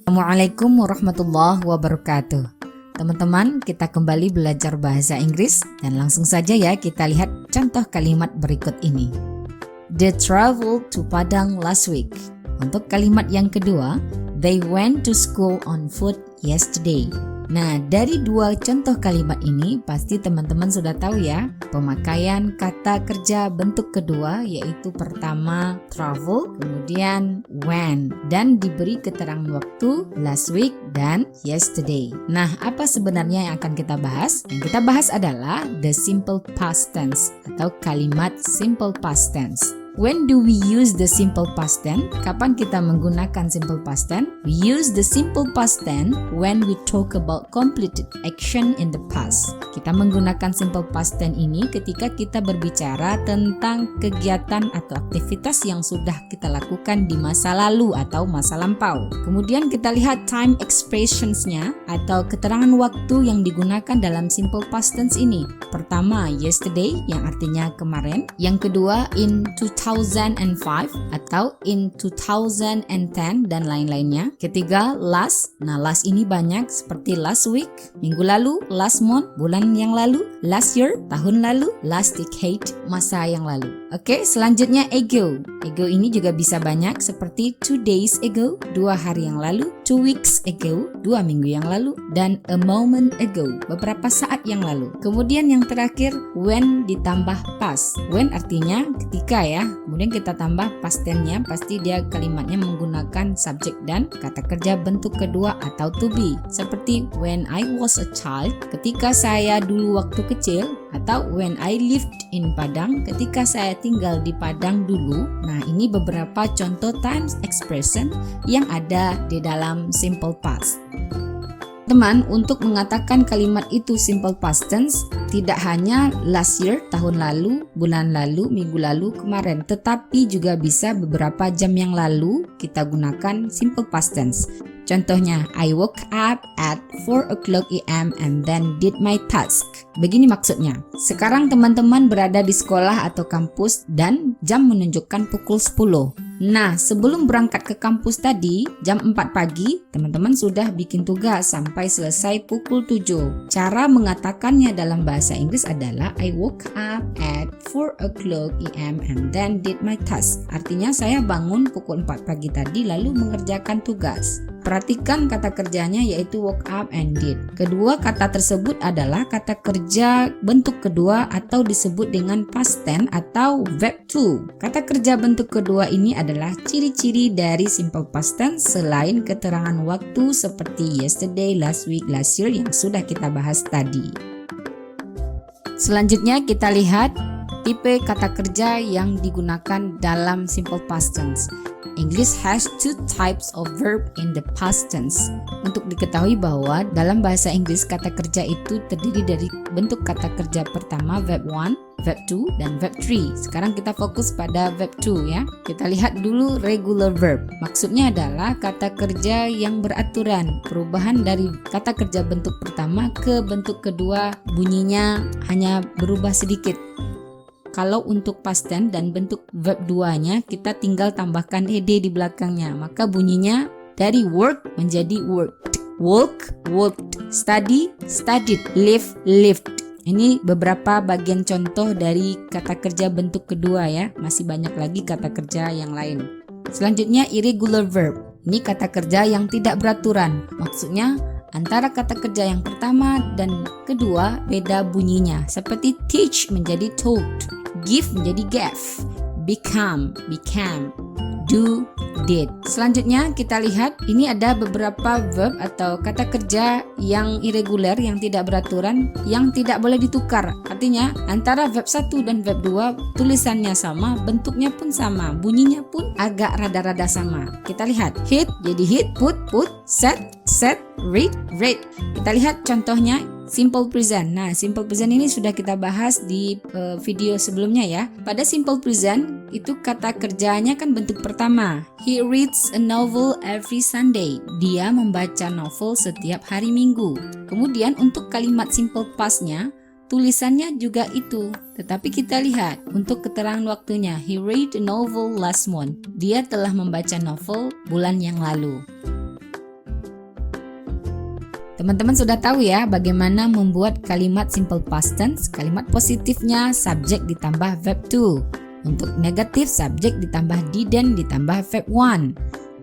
Assalamualaikum warahmatullahi wabarakatuh. Teman-teman, kita kembali belajar bahasa Inggris dan langsung saja ya kita lihat contoh kalimat berikut ini. They traveled to Padang last week. Untuk kalimat yang kedua, they went to school on foot yesterday. Nah, dari dua contoh kalimat ini pasti teman-teman sudah tahu ya pemakaian kata kerja bentuk kedua, yaitu pertama travel, kemudian went, dan diberi keterangan waktu last week dan yesterday. Nah, apa sebenarnya yang akan kita bahas? Yang kita bahas adalah the simple past tense atau kalimat simple past tense. When do we use the simple past tense? Kapan kita menggunakan simple past tense? We use the simple past tense when we talk about completed action in the past. Kita menggunakan simple past tense ini ketika kita berbicara tentang kegiatan atau aktivitas yang sudah kita lakukan di masa lalu atau masa lampau. Kemudian kita lihat time expressions-nya atau keterangan waktu yang digunakan dalam simple past tense ini. Pertama, yesterday yang artinya kemarin. Yang kedua, in 2005 atau in 2010 dan lain-lainnya. Ketiga, last. Nah, last ini banyak seperti last week, minggu lalu, last month, bulan yang lalu, last year, tahun lalu, last decade, masa yang lalu. Oke, selanjutnya ago. Ago ini juga bisa banyak seperti 2 days ago, 2 hari yang lalu, 2 weeks ago, 2 minggu yang lalu, dan a moment ago, beberapa saat yang lalu. Kemudian yang terakhir, when ditambah past. When artinya ketika ya. Kemudian kita tambah past tense-nya, pasti dia kalimatnya menggunakan subjek dan kata kerja bentuk kedua atau to be. Seperti when I was a child, ketika saya dulu waktu kecil, atau when I lived in Padang, ketika saya tinggal di Padang dulu. Nah, ini beberapa contoh times expression yang ada di dalam simple past. Teman, untuk mengatakan kalimat itu simple past tense, tidak hanya last year, tahun lalu, bulan lalu, minggu lalu, kemarin, tetapi juga bisa beberapa jam yang lalu kita gunakan simple past tense. Contohnya, I woke up at 4 o'clock AM and then did my task. Begini maksudnya, sekarang teman-teman berada di sekolah atau kampus dan jam menunjukkan pukul 10. Nah, sebelum berangkat ke kampus tadi, jam 4 pagi, teman-teman sudah bikin tugas sampai selesai pukul 7. Cara mengatakannya dalam bahasa Inggris adalah I woke up at 4 o'clock AM and then did my task. Artinya saya bangun pukul 4 pagi tadi lalu mengerjakan tugas. Perhatikan kata kerjanya yaitu woke up and did. Kedua kata tersebut adalah kata kerja bentuk kedua atau disebut dengan past tense atau verb to. Kata kerja bentuk kedua ini adalah ciri-ciri dari simple past tense selain keterangan waktu seperti yesterday, last week, last year yang sudah kita bahas tadi. Selanjutnya kita lihat tipe kata kerja yang digunakan dalam simple past tense. English has 2 types of verb in the past tense. Untuk diketahui bahwa dalam bahasa Inggris kata kerja itu terdiri dari bentuk kata kerja pertama verb 1, verb 2, dan verb 3. Sekarang kita fokus pada verb 2 ya. Kita lihat dulu regular verb. Maksudnya adalah kata kerja yang beraturan. Perubahan dari kata kerja bentuk pertama ke bentuk kedua bunyinya hanya berubah sedikit. Kalau untuk past tense dan bentuk verb 2-nya kita tinggal tambahkan ed di belakangnya, maka bunyinya dari work menjadi worked, walk, walked, study, studied, live, lived. Ini beberapa bagian contoh dari kata kerja bentuk kedua ya, masih banyak lagi kata kerja yang lain. Selanjutnya irregular verb. Ini kata kerja yang tidak beraturan, maksudnya antara kata kerja yang pertama dan kedua beda bunyinya, seperti teach menjadi taught, give menjadi gave, become, became, do, did. Selanjutnya kita lihat ini ada beberapa verb atau kata kerja yang irregular, yang tidak beraturan, yang tidak boleh ditukar. Artinya antara verb 1 dan verb 2 tulisannya sama, bentuknya pun sama, bunyinya pun agak rada-rada sama. Kita lihat hit jadi hit, put, put, set, set, read, read. Kita lihat contohnya simple present. Nah, simple present ini sudah kita bahas di video sebelumnya ya. Pada simple present itu kata kerjanya kan bentuk pertama. He reads a novel every Sunday. Dia membaca novel setiap hari Minggu. Kemudian untuk kalimat simple past-nya tulisannya juga itu. Tetapi kita lihat untuk keterangan waktunya. He read a novel last month. Dia telah membaca novel bulan yang lalu. Teman-teman sudah tahu ya bagaimana membuat kalimat simple past tense. Kalimat positifnya subjek ditambah verb to. Untuk negatif subjek ditambah didn't ditambah verb one.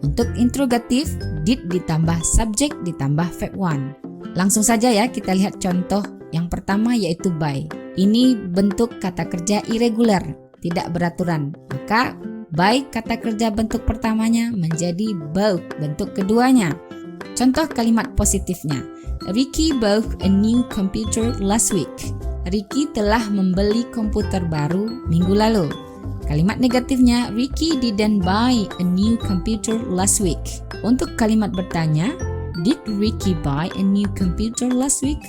Untuk interrogatif did ditambah subjek ditambah verb one. Langsung saja ya kita lihat contoh yang pertama yaitu by. Ini bentuk kata kerja irregular, tidak beraturan. Maka by kata kerja bentuk pertamanya menjadi bought bentuk keduanya. Contoh kalimat positifnya. Ricky bought a new computer last week. Ricky telah membeli komputer baru minggu lalu. Kalimat negatifnya, Ricky didn't buy a new computer last week. Untuk kalimat bertanya, did Ricky buy a new computer last week?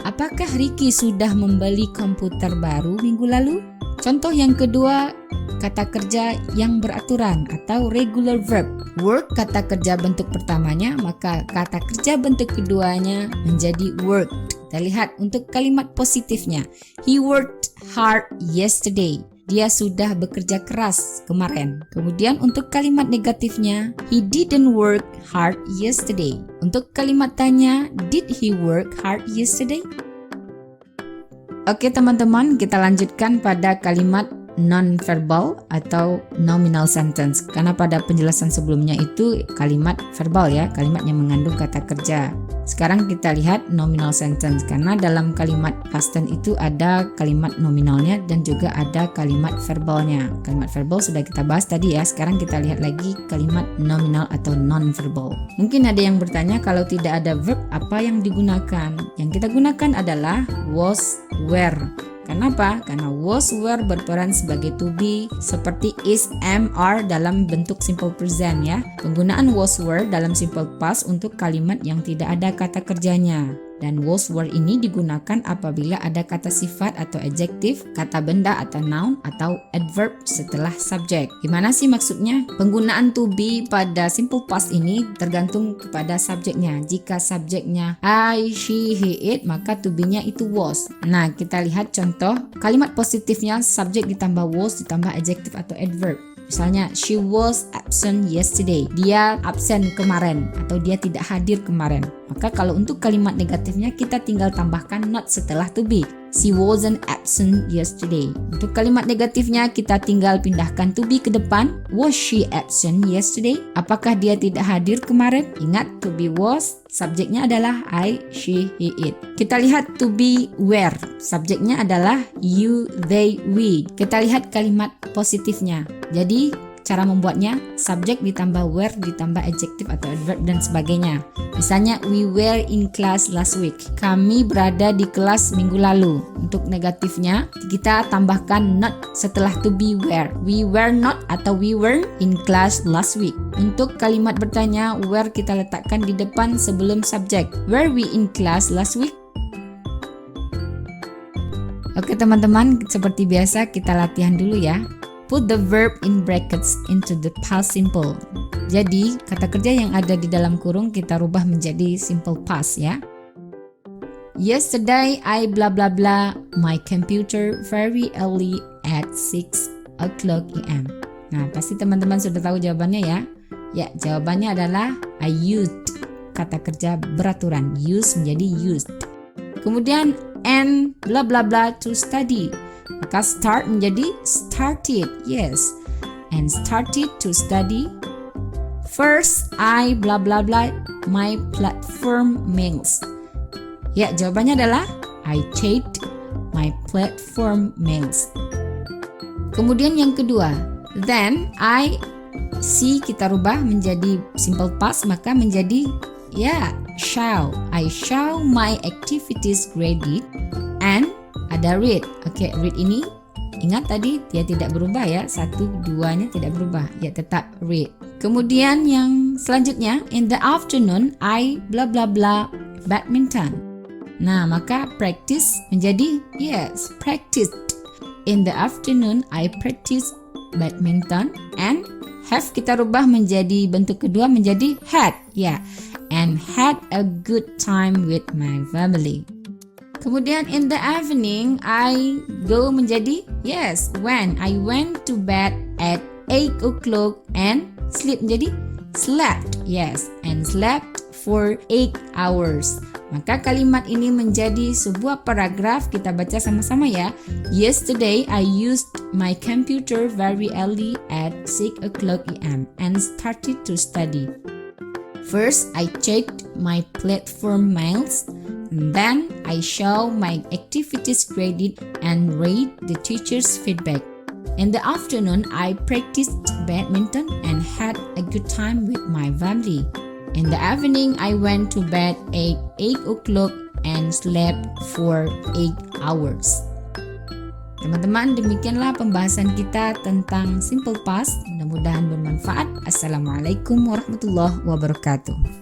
Apakah Ricky sudah membeli komputer baru minggu lalu? Contoh yang kedua, kata kerja yang beraturan atau regular verb. Work kata kerja bentuk pertamanya, maka kata kerja bentuk keduanya menjadi worked. Kita lihat untuk kalimat positifnya. He worked hard yesterday. Dia sudah bekerja keras kemarin. Kemudian untuk kalimat negatifnya, he didn't work hard yesterday. Untuk kalimat tanya, did he work hard yesterday? Oke teman-teman, kita lanjutkan pada kalimat non-verbal atau nominal sentence. Karena pada penjelasan sebelumnya itu kalimat verbal ya, kalimat yang mengandung kata kerja. Sekarang kita lihat nominal sentence, karena dalam kalimat past tense itu ada kalimat nominalnya dan juga ada kalimat verbalnya. Kalimat verbal sudah kita bahas tadi ya, sekarang kita lihat lagi kalimat nominal atau non-verbal. Mungkin ada yang bertanya, kalau tidak ada verb apa yang digunakan? Yang kita gunakan adalah was, were. Kenapa? Karena was, were berperan sebagai to be seperti is, am, are dalam bentuk simple present ya. Penggunaan was, were dalam simple past untuk kalimat yang tidak ada kata kerjanya. Dan was, were ini digunakan apabila ada kata sifat atau adjektif, kata benda atau noun atau adverb setelah subjek. Gimana sih maksudnya? Penggunaan to be pada simple past ini tergantung kepada subjeknya. Jika subjeknya I, she, he, it, maka to be-nya itu was. Nah, kita lihat contoh kalimat positifnya subjek ditambah was ditambah adjektif atau adverb. Misalnya, she was absent yesterday. Dia absen kemarin atau dia tidak hadir kemarin. Maka kalau untuk kalimat negatifnya kita tinggal tambahkan not setelah to be. She wasn't absent yesterday. Untuk kalimat negatifnya kita tinggal pindahkan to be ke depan. Was she absent yesterday? Apakah dia tidak hadir kemarin? Ingat, to be was, subjeknya adalah I, she, he, it. Kita lihat to be were. Subjeknya adalah you, they, we. Kita lihat kalimat positifnya. Jadi cara membuatnya subjek ditambah were ditambah adjektif atau adverb dan sebagainya. Misalnya we were in class last week. Kami berada di kelas minggu lalu. Untuk negatifnya kita tambahkan not setelah to be were. We were not atau we were in class last week. Untuk kalimat bertanya, were kita letakkan di depan sebelum subjek. Were we in class last week? Oke teman-teman, seperti biasa kita latihan dulu ya. Put the verb in brackets into the past simple. Jadi, kata kerja yang ada di dalam kurung kita rubah menjadi simple past ya. Yesterday I blah blah blah my computer very early at 6 o'clock AM. Nah, pasti teman-teman sudah tahu jawabannya ya. Ya, jawabannya adalah I used. Kata kerja beraturan, use menjadi used. Kemudian and blah blah blah to study. Maka start menjadi started, yes. And started to study. First, I blah blah blah my platform mails. Ya, jawabannya adalah I checked my platform mails. Kemudian yang kedua, then I see kita rubah menjadi simple past, maka menjadi ya, shall. I shall my activities graded and ada read. Oke, read ini ingat tadi dia tidak berubah ya, 1, 2-nya tidak berubah, ya tetap read. Kemudian yang selanjutnya, in the afternoon I blah blah blah badminton. Nah, maka practice menjadi yes, practiced. In the afternoon I practice badminton and have kita rubah menjadi bentuk kedua menjadi had, ya. And had a good time with my family. Kemudian in the evening I go menjadi yes, when I went to bed at 8 o'clock and sleep menjadi slept, yes, and slept for 8 hours. Maka kalimat ini menjadi sebuah paragraf, kita baca sama-sama ya. Yesterday I used my computer very early at 6 o'clock a.m. and started to study. First, I checked my platform mails, and then I saw my activities graded and read the teacher's feedback. In the afternoon, I practiced badminton and had a good time with my family. In the evening, I went to bed at 8 o'clock and slept for 8 hours. Teman-teman, demikianlah pembahasan kita tentang simple past. Mudah-mudahan bermanfaat. Assalamualaikum warahmatullahi wabarakatuh.